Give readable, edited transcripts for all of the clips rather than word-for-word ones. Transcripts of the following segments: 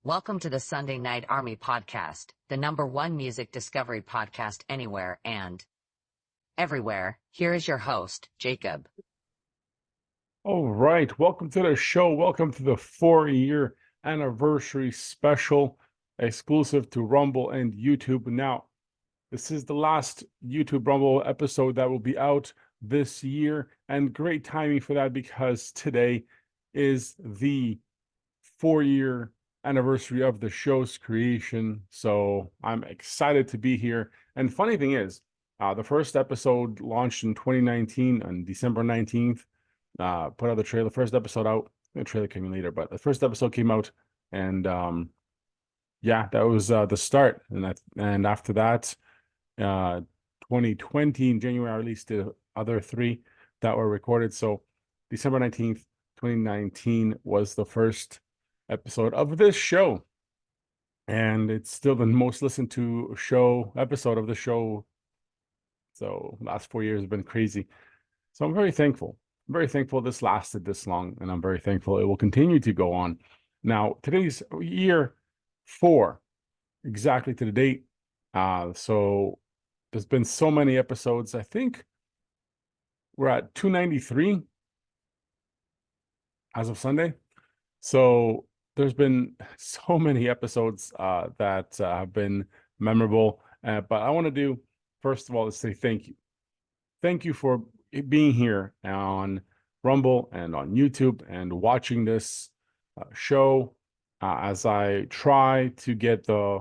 Welcome to the Sunday Night Army podcast, the #1 music discovery podcast anywhere and everywhere. Here is your host, Jacob. All right, welcome to the show. Welcome to the 4-year anniversary special exclusive to Rumble and YouTube. Now, this is the last YouTube Rumble episode that will be out this year, and great timing for that because today is the 4-year anniversary of the show's creation. So I'm excited to be here. And funny thing is, the first episode launched in 2019 on December 19th. Put out the trailer, first episode out. The trailer came in later, but the first episode came out, and yeah, that was the start. And after that, 2020 in January, I released the other 3 that were recorded. So December 19th, 2019 was the first episode of this show, and it's still the most listened to episode of the show. So last 4 years have been crazy. So I'm very thankful. I'm very thankful this lasted this long, and I'm very thankful it will continue to go on. Now, today's year 4, exactly to the date. So there's been so many episodes. I think we're at 293 as of Sunday. So there's been so many episodes that have been memorable. But I want to do, first of all, is say thank you. Thank you for being here on Rumble and on YouTube and watching this show as I try to get the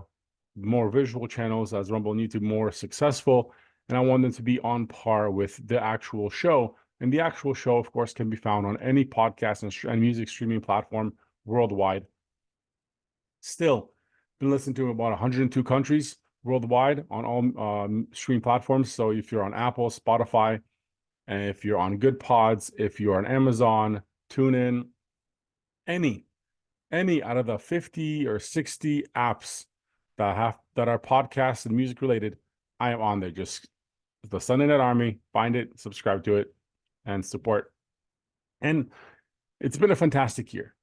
more visual channels as Rumble and YouTube more successful. And I want them to be on par with the actual show. And the actual show, of course, can be found on any podcast and music streaming platform worldwide. Still been listened to in about 102 countries worldwide on all stream platforms. So if you're on Apple, Spotify, and if you're on Good Pods, if you're on Amazon, TuneIn, any out of the 50 or 60 apps that are podcasts and music related, I am on there. Just the Sunday Night Army, find it, subscribe to it, and support. And it's been a fantastic year.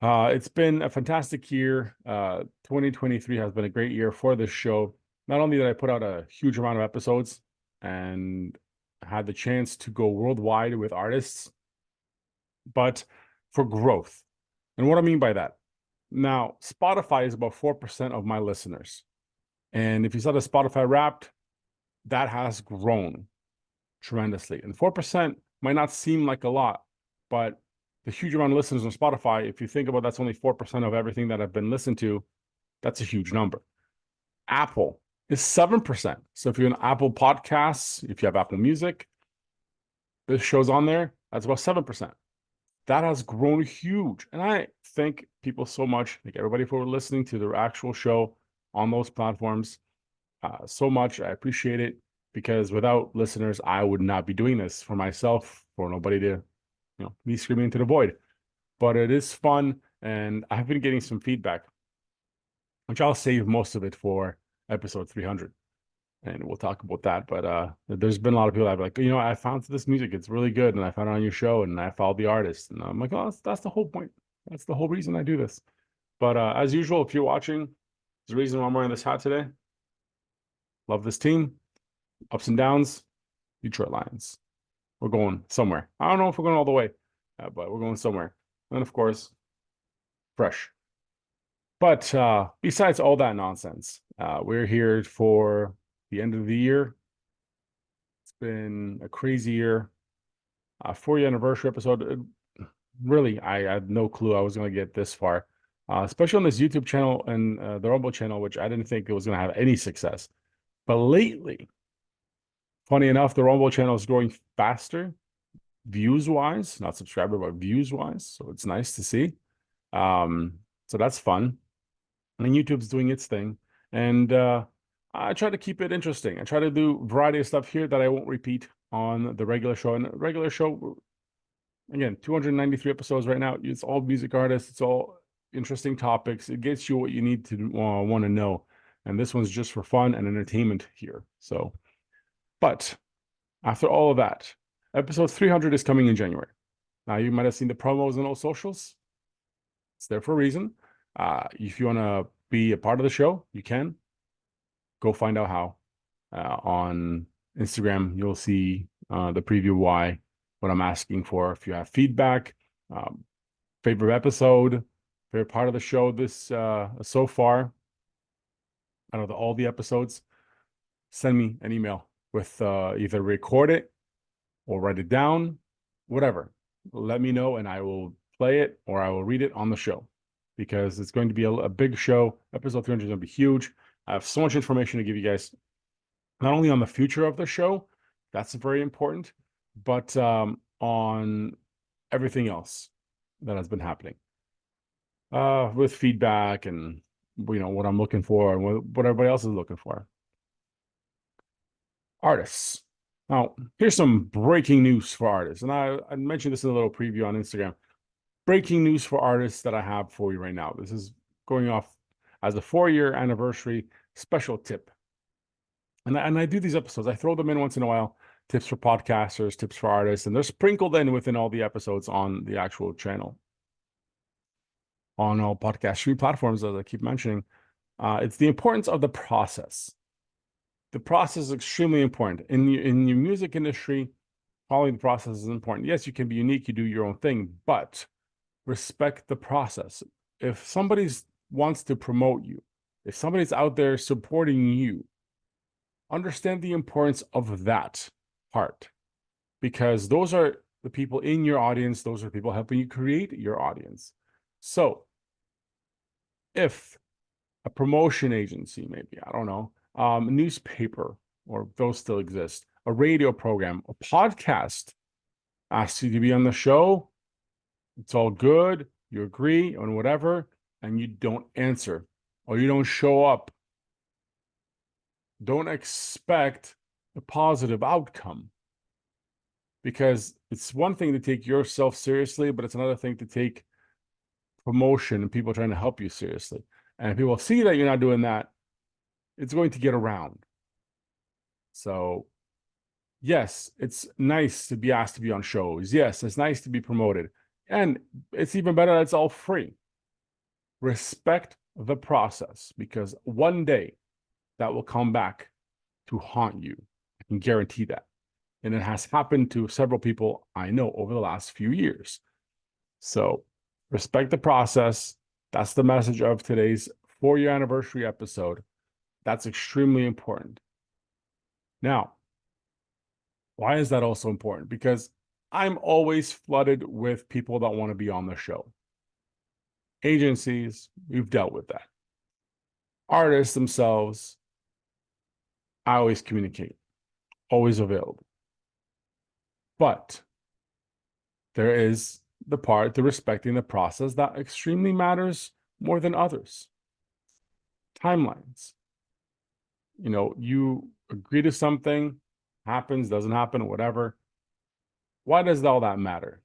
It's been a fantastic year. 2023 has been a great year for this show. Not only did I put out a huge amount of episodes and had the chance to go worldwide with artists, but for growth. And what I mean by that, now Spotify is about 4% of my listeners. And if you saw the Spotify Wrapped, that has grown tremendously. And 4% might not seem like a lot, but the huge amount of listeners on Spotify, if you think about that's only 4% of everything that I've been listened to, that's a huge number. Apple is 7%. So if you're on Apple Podcasts, if you have Apple Music, this show's on there, that's about 7%. That has grown huge. And I thank people so much, thank everybody for listening to the actual show on those platforms so much. I appreciate it, because without listeners, I would not be doing this for myself, for nobody to, me screaming into the void. But it is fun, and I've been getting some feedback, which I'll save most of it for episode 300. And we'll talk about that. But there's been a lot of people that are like, I found this music, it's really good, and I found it on your show, and I followed the artist. And I'm like, oh, that's the whole point. That's the whole reason I do this. But as usual, if you're watching, there's a reason why I'm wearing this hat today. Love this team. Ups and downs. Detroit Lions. We're going somewhere. I don't know if we're going all the way, but we're going somewhere. And of course, fresh. But besides all that nonsense, we're here for the end of the year. It's been a crazy year. 4-year anniversary episode. Really, I had no clue I was going to get this far, especially on this YouTube channel and the Rumble channel, which I didn't think it was going to have any success. But lately, funny enough, the Rumble channel is growing faster, views-wise, not subscriber, but views-wise. So it's nice to see. So that's fun. And YouTube's doing its thing. And I try to keep it interesting. I try to do a variety of stuff here that I won't repeat on the regular show. And the regular show, again, 293 episodes right now. It's all music artists. It's all interesting topics. It gets you what you need to want to know. And this one's just for fun and entertainment here. So, but after all of that, episode 300 is coming in January. Now, you might have seen the promos on all socials. It's there for a reason. If you want to be a part of the show, you can. Go find out how. On Instagram, you'll see the preview why, what I'm asking for. If you have feedback, favorite episode, favorite part of the show this so far, out of all the episodes, send me an email with either record it or write it down, whatever. Let me know and I will play it or I will read it on the show, because it's going to be a big show. Episode 300 is going to be huge. I have so much information to give you guys, not only on the future of the show, that's very important, but on everything else that has been happening with feedback and what I'm looking for and what everybody else is looking for. Artists. Now, here's some breaking news for artists. And I mentioned this in a little preview on Instagram. Breaking news for artists that I have for you right now. This is going off as a 4-year anniversary special tip. And I do these episodes. I throw them in once in a while. Tips for podcasters, tips for artists. And they're sprinkled in within all the episodes on the actual channel. On all podcast streaming platforms, as I keep mentioning. It's the importance of the process. The process is extremely important. In your music industry, following the process is important. Yes, you can be unique, you do your own thing, but respect the process. If somebody wants to promote you, if somebody's out there supporting you, understand the importance of that part, because those are the people in your audience. Those are people helping you create your audience. So if a promotion agency, maybe, I don't know, newspaper, or those still exist, a radio program, a podcast asks you to be on the show, it's all good, you agree on whatever, and you don't answer or you don't show up. Don't expect a positive outcome, because it's one thing to take yourself seriously, but it's another thing to take promotion and people trying to help you seriously. And if people see that you're not doing that, it's going to get around. So yes, it's nice to be asked to be on shows. Yes, it's nice to be promoted. And it's even better that it's all free. Respect the process, because one day that will come back to haunt you. I can guarantee that. And it has happened to several people I know over the last few years. So respect the process. That's the message of today's 4-year anniversary episode. That's extremely important. Now, why is that also important? Because I'm always flooded with people that want to be on the show. Agencies, we've dealt with that. Artists themselves, I always communicate, always available. But there is the part, the respecting the process, that extremely matters more than others. Timelines. You agree to something, happens, doesn't happen, whatever. Why does all that matter?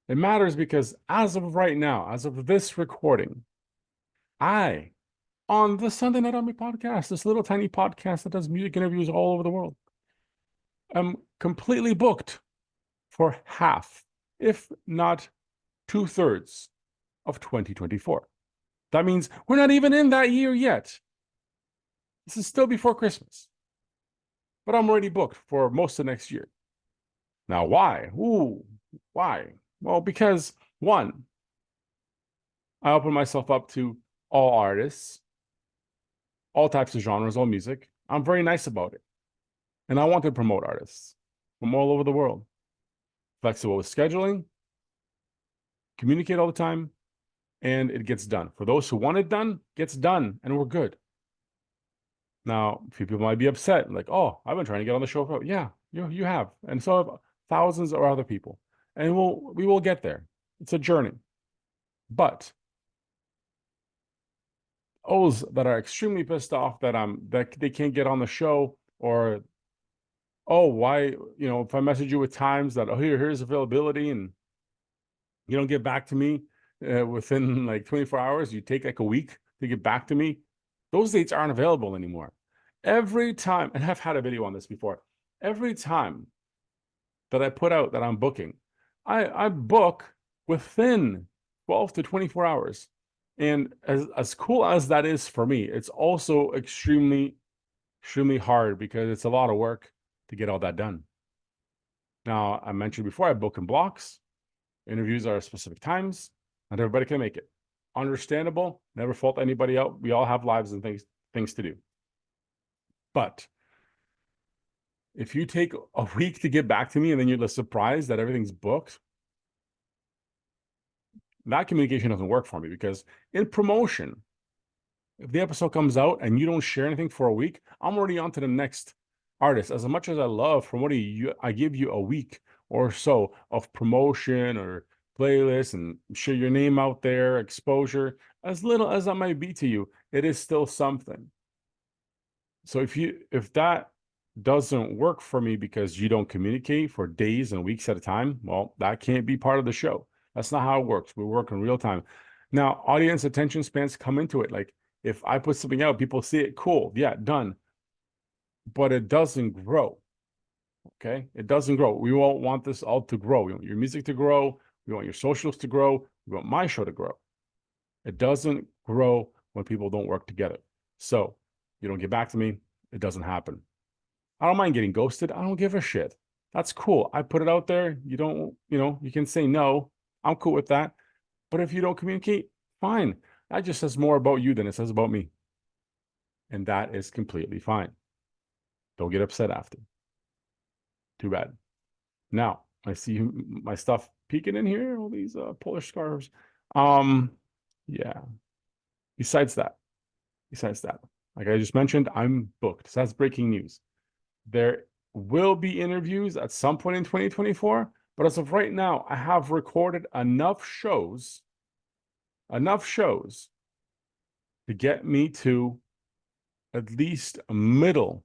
It matters because as of right now, as of this recording, I, on the Sunday Night Army podcast, this little tiny podcast that does music interviews all over the world, am completely booked for half, if not 2/3 of 2024. That means we're not even in that year yet. This is still before Christmas. But I'm already booked for most of next year. Now, why? Why? Well, because one, I open myself up to all artists, all types of genres, all music. I'm very nice about it. And I want to promote artists from all over the world. Flexible with scheduling, communicate all the time, and it gets done. For those who want it done, gets done, and we're good. Now, a few people might be upset, like, oh, I've been trying to get on the show. Yeah, you have. And so have thousands of other people. And we will get there. It's a journey. But those that are extremely pissed off that they can't get on the show, or why, if I message you with times that, here's availability, and you don't get back to me within like 24 hours, you take like a week to get back to me, those dates aren't available anymore. Every time, and I've had a video on this before, every time that I put out that I'm booking, I book within 12 to 24 hours. And as cool as that is for me, it's also extremely hard because it's a lot of work to get all that done. Now, I mentioned before, I book in blocks. Interviews are specific times. Not everybody can make it. Understandable. Never fault anybody out. We all have lives and things to do. But if you take a week to get back to me and then you're surprised that everything's booked, that communication doesn't work for me, because in promotion, if the episode comes out and you don't share anything for a week, I'm already on to the next artist. As much as I love promoting you, I give you a week or so of promotion or playlists and share your name out there, exposure. As little as that might be to you, it is still something. So if that doesn't work for me because you don't communicate for days and weeks at a time, well, that can't be part of the show. That's not how it works. We work in real time. Now, audience attention spans come into it. Like, if I put something out, people see it, cool, yeah, done. But it doesn't grow. Okay? It doesn't grow. We all want this all to grow. We want your music to grow. We want your socials to grow. We want my show to grow. It doesn't grow when people don't work together. So you don't get back to me, it doesn't happen. I don't mind getting ghosted. I don't give a shit. That's cool. I put it out there. You don't, you can say no. I'm cool with that. But if you don't communicate, fine. That just says more about you than it says about me. And that is completely fine. Don't get upset after. Too bad. Now, I see my stuff peeking in here, all these Polish scarves. Yeah. Besides that, like I just mentioned, I'm booked. So that's breaking news. There will be interviews at some point in 2024, but as of right now, I have recorded enough shows to get me to at least middle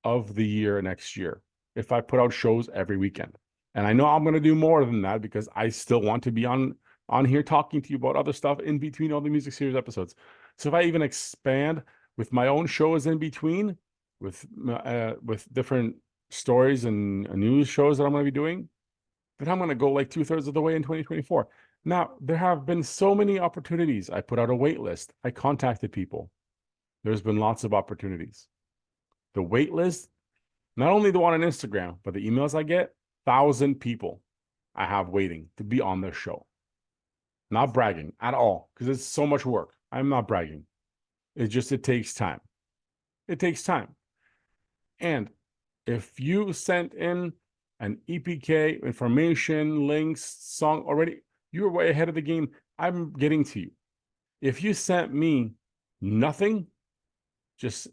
of the year next year, if I put out shows every weekend. And I know I'm going to do more than that, because I still want to be on here talking to you about other stuff in between all the music series episodes. So if I even expand with my own shows in between, with different stories and news shows that I'm going to be doing, then I'm going to go like 2/3 of the way in 2024. Now, there have been so many opportunities. I put out a wait list. I contacted people. There's been lots of opportunities. The wait list, not only the one on Instagram, but the emails I get, 1,000 people I have waiting to be on this show. Not bragging at all, because it's so much work. I'm not bragging. It takes time. It takes time. And if you sent in an EPK, information, links, song already, you're way ahead of the game. I'm getting to you. If you sent me nothing, just,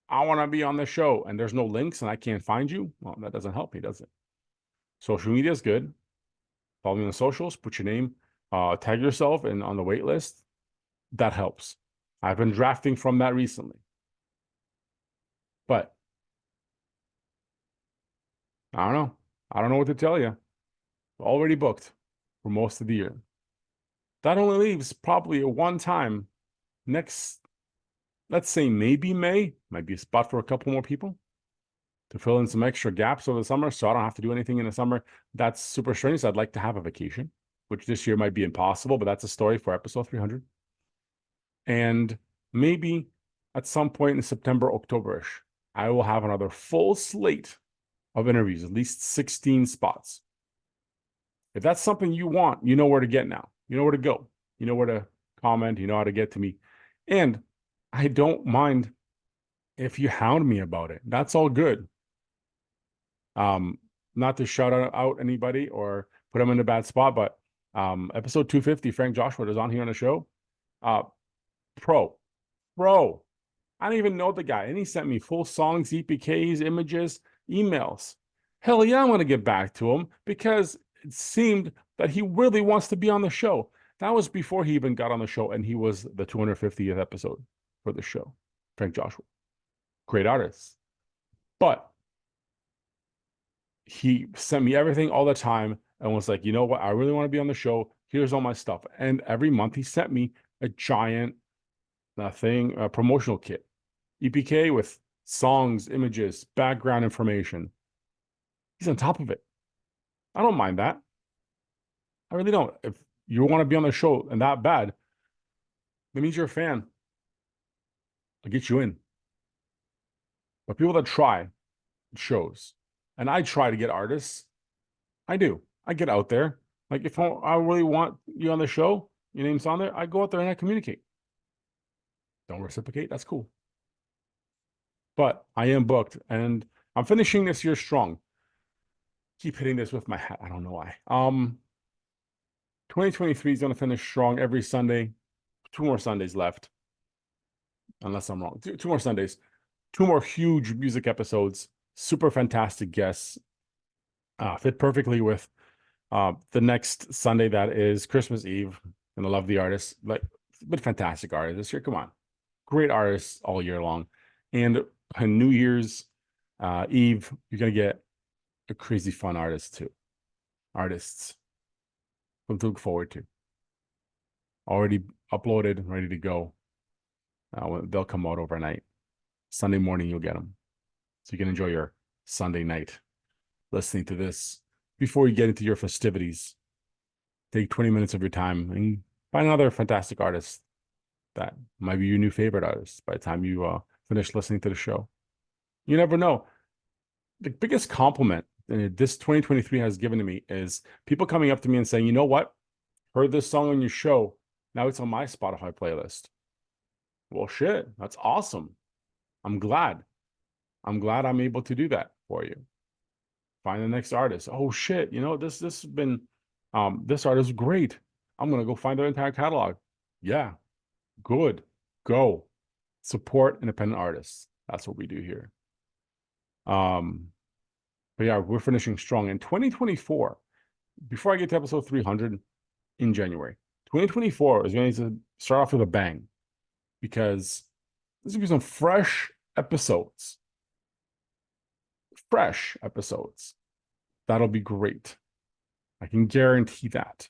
I want to be on the show, and there's no links and I can't find you, well, that doesn't help me, does it? Social media is good. Follow me on the socials, put your name, tag yourself and on the wait list. That helps. I've been drafting from that recently. But I don't know. I don't know what to tell you. Already booked for most of the year. That only leaves probably a one time next, let's say maybe May, might be a spot for a couple more people to fill in some extra gaps over the summer, so I don't have to do anything in the summer. That's super strange. I'd like to have a vacation, which this year might be impossible, but that's a story for episode 300. And maybe at some point in September, October-ish, I will have another full slate of interviews, at least 16 spots. If that's something you want, you know where to get now. You know where to go. You know where to comment. You know how to get to me. And I don't mind if you hound me about it. That's all good. Not to shout out anybody or put them in a bad spot, but episode 250, Frank Joshua is on here on the show. Pro. I don't even know the guy. And he sent me full songs, EPKs, images, emails. Hell yeah, I'm going to get back to him, because it seemed that he really wants to be on the show. That was before he even got on the show, and he was the 250th episode for the show. Frank Joshua. Great artist. But he sent me everything all the time and was like, you know what? I really want to be on the show. Here's all my stuff. And every month he sent me a giant promotional kit. EPK with songs, images, background information. He's on top of it. I don't mind that. I really don't. If you want to be on the show and that bad, That means you're a fan. I'll get you in. But people that try, it shows. And I try to get artists. I do. I get out there. Like if I really want you on the show, your name's on there, I go out there and I communicate. Don't reciprocate, that's cool. But I am booked and I'm finishing this year strong. Keep hitting this with my hat. I don't know why. 2023 is going to finish strong every Sunday. 2 more Sundays left. Unless I'm wrong. 2 more Sundays. 2 more huge music episodes. Super fantastic guests. Fit perfectly with the next Sunday that is Christmas Eve. And I love the artists. Like, but fantastic artists this year. Come on. Great artists all year long. And on New Year's Eve, you're going to get a crazy fun artist too. Artists. Something to look forward to. Already uploaded, ready to go. They'll come out overnight. Sunday morning, you'll get them. So you can enjoy your Sunday night listening to this before you get into your festivities. Take 20 minutes of your time and find another fantastic artist that might be your new favorite artist by the time you finish listening to the show. You never know. The biggest compliment this 2023 has given to me is people coming up to me and saying, you know what? Heard this song on your show. Now it's on my Spotify playlist. Well, shit, that's awesome. I'm glad I'm able to do that for you. Find the next artist. Oh shit, you know, this has been this artist is great. I'm gonna go find their entire catalog. Yeah, good. Go. Support independent artists. That's what we do here. But yeah, we're finishing strong in 2024. Before I get to episode 300 in January, 2024 is going to start off with a bang because there's going to be some fresh episodes. Fresh episodes. That'll be great. I can guarantee that.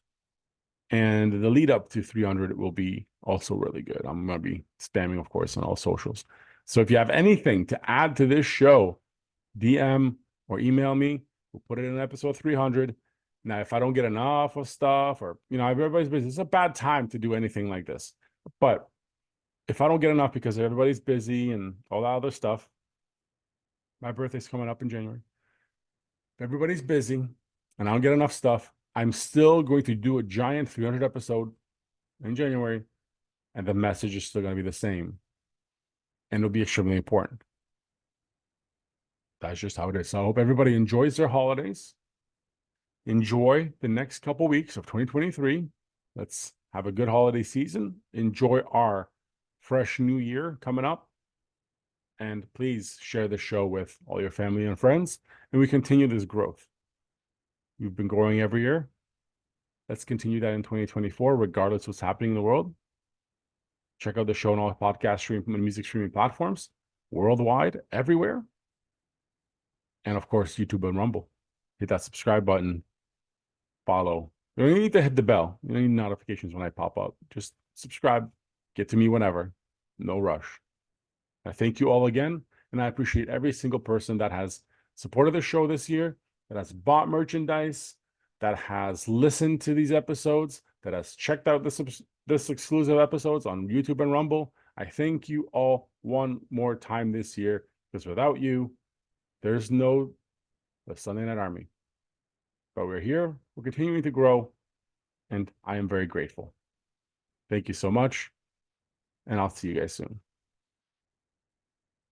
And the lead up to 300 will be also really good. I'm going to be spamming, of course, on all socials. So if you have anything to add to this show, DM or email me. We'll put it in episode 300. Now, if I don't get enough of stuff or, you know, everybody's busy, it's a bad time to do anything like this. But if I don't get enough because everybody's busy and all that other stuff, my birthday's coming up in January. If everybody's busy and I don't get enough stuff, I'm still going to do a giant 300 episode in January, and the message is still going to be the same. And it'll be extremely important. That's just how it is. So I hope everybody enjoys their holidays. Enjoy the next couple weeks of 2023. Let's have a good holiday season. Enjoy our fresh new year coming up. And please share the show with all your family and friends. And we continue this growth. We've been growing every year. Let's continue that in 2024, regardless of what's happening in the world. Check out the show on all podcast streaming and music streaming platforms, worldwide, everywhere. And of course, YouTube and Rumble. Hit that subscribe button. Follow. You don't need to hit the bell. You don't need notifications when I pop up. Just subscribe. Get to me whenever. No rush. I thank you all again. And I appreciate every single person that has supported the show this year, that has bought merchandise, that has listened to these episodes, that has checked out this exclusive episodes on YouTube and Rumble. I thank you all one more time this year, because without you, there's no the Sunday Night Army. But we're here, we're continuing to grow, and I am very grateful. Thank you so much, and I'll see you guys soon.